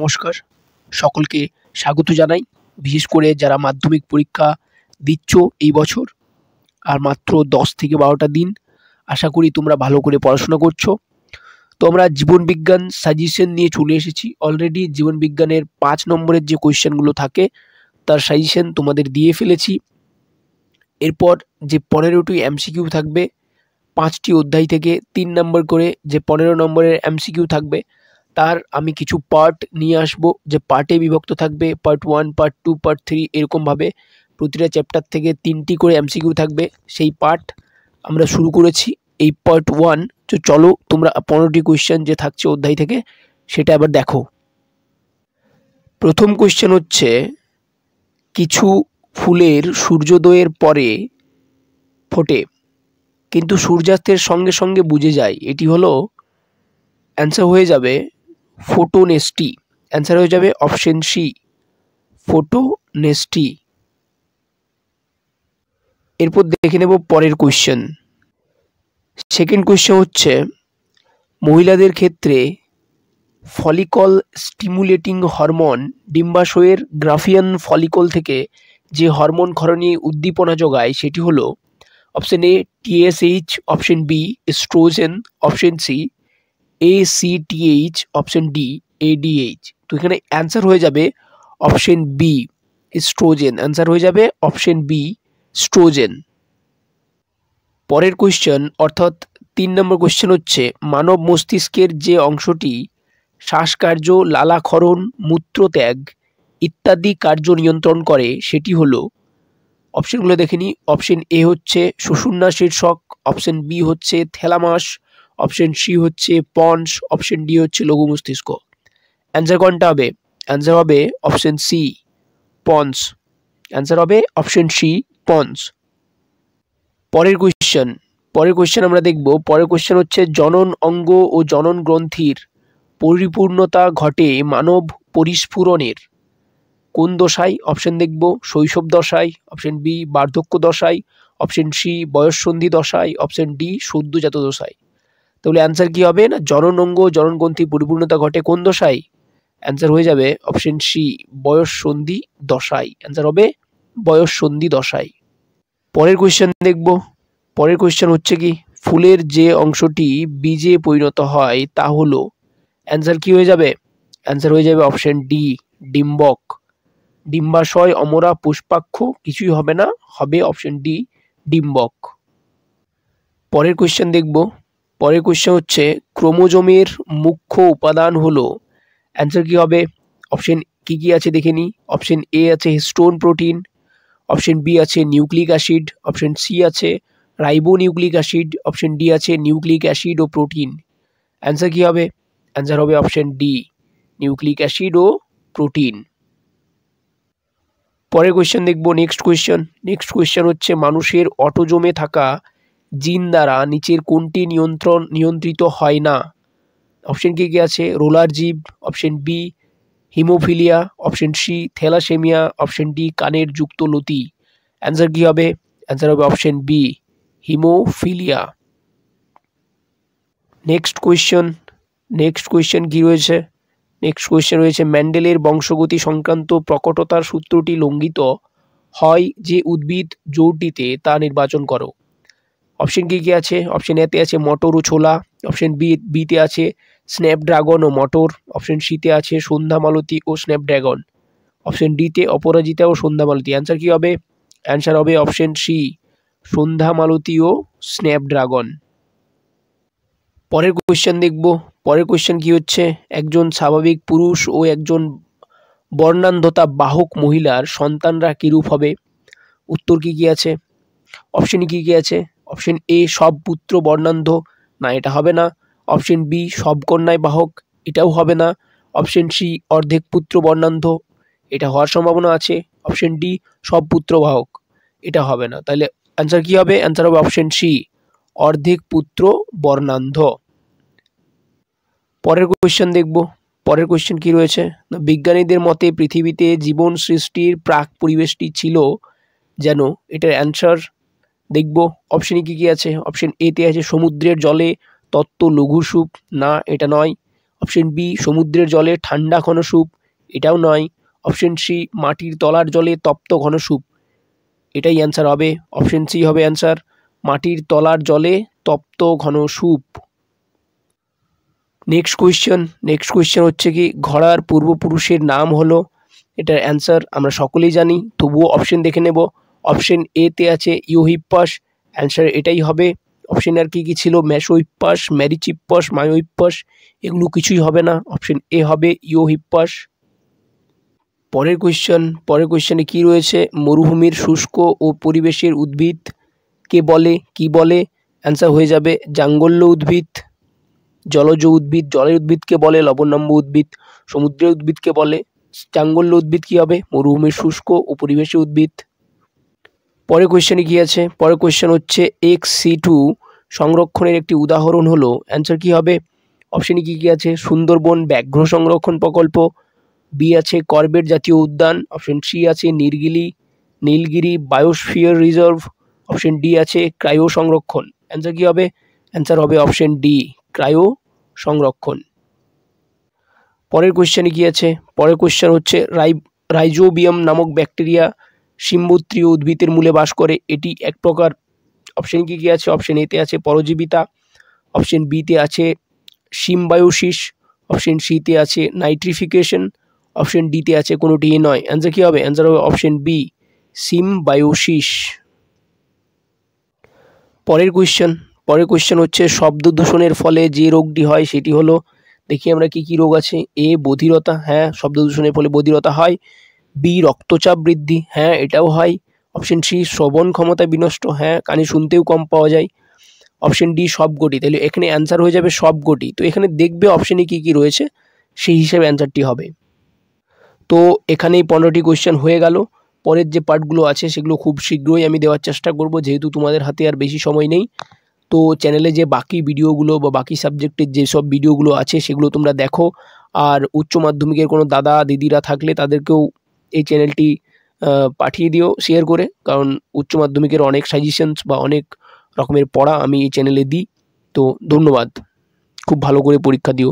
নমস্কার, সকলকে স্বাগত জানাই। বিশেষ করে যারা মাধ্যমিক পরীক্ষা দিচ্ছ এই বছর, আর মাত্র 10 থেকে 12টা দিন। আশা করি তোমরা ভালো করে পড়াশোনা করছো। তো আমরা জীবনবিজ্ঞান সাজেশন নিয়ে চলে এসেছি। অলরেডি জীবনবিজ্ঞানের 5 নম্বরের যে কোয়েশ্চেনগুলো থাকে তার সাজেশন তোমাদের দিয়ে ফেলেছি। এরপর যে 15টি এমসিকিউ থাকবে 5টি অধ্যায় থেকে 3 নম্বর করে যে 15 নম্বরের এমসিকিউ থাকবে, তার আমি কিছু পার্ট নিয়ে আসব, যে পার্টে বিভক্ত থাকবে। পার্ট 1, পার্ট 2, পার্ট 3 এরকমভাবে প্রতিটা চ্যাপ্টার থেকে 3টি করে এমসিকিউ থাকবে। সেই পার্ট আমরা শুরু করেছি, এই পার্ট 1। তো চলো তোমরা 15টি কোয়েশ্চেন যে থাকছে অধ্যায় থেকে সেটা আবার দেখো। প্রথম কোয়েশ্চেন হচ্ছে, কিছু ফুলের সূর্যোদয়ের পরে ফোটে কিন্তু সূর্যাস্তের সঙ্গে সঙ্গে বুঝে যায়, এটি হলো, অ্যান্সার হয়ে যাবে ফোটোনেস্টি। অ্যান্সার হয়ে যাবে অপশন সি, ফোটোনেস্টি। এরপর দেখে নেব পরের কোয়েশ্চেন। সেকেন্ড কোয়েশ্চেন হচ্ছে, মহিলাদের ক্ষেত্রে ফলিকল স্টিমুলেটিং হরমোন ডিম্বাশয়ের গ্রাফিয়ান ফলিকল থেকে যে হরমোন ক্ষরণে উদ্দীপনা যোগায় সেটি হলো option A TSH, option B oestrogen, option C ACTH, option D ADH। তো এখানে অ্যান্সার হয়ে যাবে অপশন বি এস্ট্রোজেন। অ্যান্সার হয়ে যাবে অপশন বি স্ট্রোজেন। পরের কোয়েশ্চেন অর্থাৎ 3 নম্বর কোয়েশ্চেন হচ্ছে, মানব মস্তিষ্কের যে অংশটি শ্বাসকার্য, লালাক্ষরণ, মূত্রত্যাগ ইত্যাদি কার্য নিয়ন্ত্রণ করে সেটি হলো, অপশনগুলো দেখে নিই। অপশন এ হচ্ছে সুষুম্না শীর্ষক, অপশন বি হচ্ছে থ্যালামাস, অপশন সি হচ্ছে পন্স, অপশন ডি হচ্ছে লঘু মস্তিষ্ক। অ্যান্সার কোনটা হবে? অ্যান্সার হবে অপশন সি পন্স। অ্যান্সার হবে অপশন সি পন্স। পরের কোয়েশ্চেন আমরা দেখব। পরের কোয়েশ্চেন হচ্ছে, জনন অঙ্গ ও জনন গ্রন্থির পরিপূর্ণতা ঘটে মানব পরিস্ফুরণের কোন দশায়? অপশন দেখব শৈশব দশায়, অপশন বি বার্ধক্য দশায়, অপশন সি বয়ঃসন্ধি দশায়, অপশন ডি সদ্যজাত দশায়। তাহলে অ্যান্সার কি হবে? না, জনন অঙ্গ জনন গ্রন্থি পরিপূর্ণতা ঘটে কোন দশায়? অ্যান্সার হয়ে যাবে অপশন সি বয়ঃসন্ধি দশায়। অ্যান্সার হবে বয়ঃসন্ধি দশায়। পরের কোয়েশ্চেন দেখব। পরের কোয়েশ্চেন হচ্ছে কি, ফুলের যে অংশটি বীজে পরিণত হয় তা হলো, অ্যান্সার কি হয়ে যাবে? অ্যান্সার হয়ে যাবে অপশন ডি ডিম্বক। ডিম্বাশয়, অমরা, পুষ্পাক্ষ কিছুই হবে না, হবে অপশন ডি ডিম্বক। পরের কোয়েশ্চেন দেখব। পরের কোয়েশ্চেন হচ্ছে, ক্রোমোজোমের মুখ্য উপাদান হলো, অ্যান্সার কি হবে? অপশন কি আছে দেখে নিই। অপশন এ আছে হিস্টোন প্রোটিন, অপশন বি আছে নিউক্লিক অ্যাসিড, অপশন সি আছে রাইবোনিউক্লিক অ্যাসিড, অপশন ডি আছে নিউক্লিক অ্যাসিড ও প্রোটিন। অ্যান্সার কি হবে? অ্যান্সার হবে অপশন ডি নিউক্লিক অ্যাসিড ও প্রোটিন। পরের কোয়েশ্চেন দেখব। নেক্সট কোয়েশ্চেন হচ্ছে, মানুষের অটোজোমে থাকা জিন দ্বারা নিচের কোনটি নিয়ন্ত্রিত হয় না? অপশন কি আছে? রোলার জীব, option B haemophilia, option C thalassaemia, option D কানের যুক্ত লতি। অ্যান্সার কি হবে? অ্যান্সার হবে option B haemophilia. Next question কি রয়েছে? নেক্সট কোয়েশ্চেন রয়েছে, ম্যান্ডেলের বংশগতি সংক্রান্ত প্রকটতার সূত্রটি লঙ্ঘিত হয় যে উদ্ভিদ জোটটিতে তা নির্বাচন করো। অপশন কি আছে? অপশন এতে আছে মটর ও ছোলা, অপশন বিতে আছে স্ন্যাপড্রাগন ও মটর, অপশন সিতে আছে সন্ধ্যা মালতী ও স্ন্যাপড্রাগন, অপশন ডিতে অপরাজিতা ও সন্ধ্যা মালতী। অ্যান্সার কি হবে? অ্যান্সার হবে অপশন সি সন্ধ্যা মালতী ও স্ন্যাপড্রাগন। পরের কোয়েশ্চেন দেখব। পরের কোয়েশ্চেন কি হচ্ছে, একজন স্বাভাবিক পুরুষ ও একজন বর্ণান্ধতা বাহক মহিলার সন্তানরা কিরূপ হবে? উত্তর কি আছে? অপশন কি আছে? অপশন এ সব পুত্র বর্ণান্ধ, না এটা হবে না। অপশন বি সব কন্যায় বাহক, এটাও হবে না। অপশন সি অর্ধেক পুত্র বর্ণান্ধ, এটা হওয়ার সম্ভাবনা আছে। অপশন ডি সব পুত্র বাহক, এটা হবে না। তাহলে অ্যান্সার কি হবে? অ্যান্সার হবে অপশন সি অর্ধেক পুত্র বর্ণান্ধ। পরের কোয়েশ্চেন দেখব। পরের কোয়েশ্চেন কি রয়েছে? বিজ্ঞানীদের মতে পৃথিবীতে জীবন সৃষ্টির প্রাক পরিবেশটি ছিল যেন, এটার অ্যান্সার দেখব। অপশনে কি আছে? অপশন এতে আছে সমুদ্রের জলে তত্ত্ব লঘু সুখ, না এটা নয়। অপশন বি সমুদ্রের জলে ঠান্ডা ঘন স্যুপ, এটাও নয়। অপশন সি মাটির তলার জলে তপ্ত ঘন স্যুপ, এটাই অ্যান্সার হবে। অপশন সি হবে অ্যান্সার, মাটির তলার জলে তপ্ত ঘন স্যুপ। নেক্সট কোয়েশ্চেন হচ্ছে কি ঘোড়ার পূর্বপুরুষের নাম হলো, এটার অ্যান্সার আমরা সকলেই জানি, তবুও অপশন দেখে নেব। অপশন এ তে আছে ইওহিপ্পাস, অ্যান্সার এটাই হবে। অপশন আর কি ছিল, মেসোহিপ্পাস, ম্যারিচিপ্পাস, মায়োহিপ্পাস, এগুলো কিছুই হবে না, অপশন এ হবে ইওহিপ্পাস। পরের কোয়েশ্চেনে কি রয়েছে, মরুভূমির শুষ্ক ও পরিবেশের উদ্ভিদকে বলে কি বলে, অ্যান্সার হয়ে যাবে জাঙ্গল্য উদ্ভিদ। জলজ উদ্ভিদ, জলের উদ্ভিদকে বলে লবণাম্য উদ্ভিদ, সমুদ্রের উদ্ভিদকে বলে জাঙ্গল্য উদ্ভিদ। কি হবে, মরুভূমির শুষ্ক ও পরিবেশের উদ্ভিদ। পরের কোয়েশ্চেনে কি আছে, পরের কোয়েশ্চেন হচ্ছে XC2 সংরক্ষণের একটি উদাহরণ হলো, অ্যান্সার কি হবে। অপশনে কি আছে, সুন্দরবন ব্যাঘ্র সংরক্ষণ প্রকল্প, বি আছে করবেট জাতীয় উদ্যান, অপশন সি আছে Nilgiri biosphere reserve, option D আছে ক্রায়ো সংরক্ষণ। অ্যান্সার কি হবে, অ্যান্সার হবে অপশন ডি ক্রায়ো সংরক্ষণ। পরের কোয়েশ্চেনে কি আছে, পরের কোয়েশ্চেন হচ্ছে রাইজোবিয়াম নামক ব্যাকটেরিয়া শিম্বুত্রীয় উদ্ভিদের মূলে বাস করে, এটি এক প্রকার। অপশন কি আছে, অপশন এতে আছে পরজীবিতা, অপশন বিতে আছে সিম্বায়োসিস, অপশন সিতে আছে নাইট্রিফিকেশন, অপশন ডিতে আছে কোনোটি নয়। অ্যান্সার কি হবে, অ্যান্সার হবে অপশন বি সিম্বায়োসিস। পরের কোয়েশ্চেন হচ্ছে শব্দ দূষণের ফলে যে রোগটি হয় সেটি হলো, দেখি আমরা কি কি রোগ আছে। এ বধিরতা, হ্যাঁ শব্দ দূষণের ফলে বধিরতা হয়। বি রক্তচাপ বৃদ্ধি, হ্যাঁ এটাও হয়। অপশন সি শ্রবণ ক্ষমতা বিনষ্ট, হ্যাঁ কানে শুনতেও কম পাওয়া যায়। অপশন ডি সবকটি, তাহলে এখানে অ্যান্সার হয়ে যাবে সবকটি। তো এখানে দেখবে অপশনে কি কি রয়েছে, সেই হিসেবে অ্যান্সারটি হবে। তো এখানেই 15টি কোয়েশ্চেন হয়ে গেল। পরের যে পার্টগুলো আছে সেগুলো খুব শীঘ্রই আমি দেওয়ার চেষ্টা করব, যেহেতু তোমাদের হাতে আর বেশি সময় নেই। তো চ্যানেলে যে বাকি ভিডিওগুলো বা বাকি সাবজেক্টের যেসব ভিডিওগুলো আছে সেগুলো তোমরা দেখো। আর উচ্চ মাধ্যমিকের কোনো দাদা দিদিরা থাকলে তাদেরকেও এই চ্যানেলটি পাঠিয়ে দিও শেয়ার করে, কারণ উচ্চ মাধ্যমিকের অনেক সাজেশনস বা অনেক রকমের পড়া আমি এই চ্যানেলে দিই। তো ধন্যবাদ, খুব ভালো করে পরীক্ষা দিও।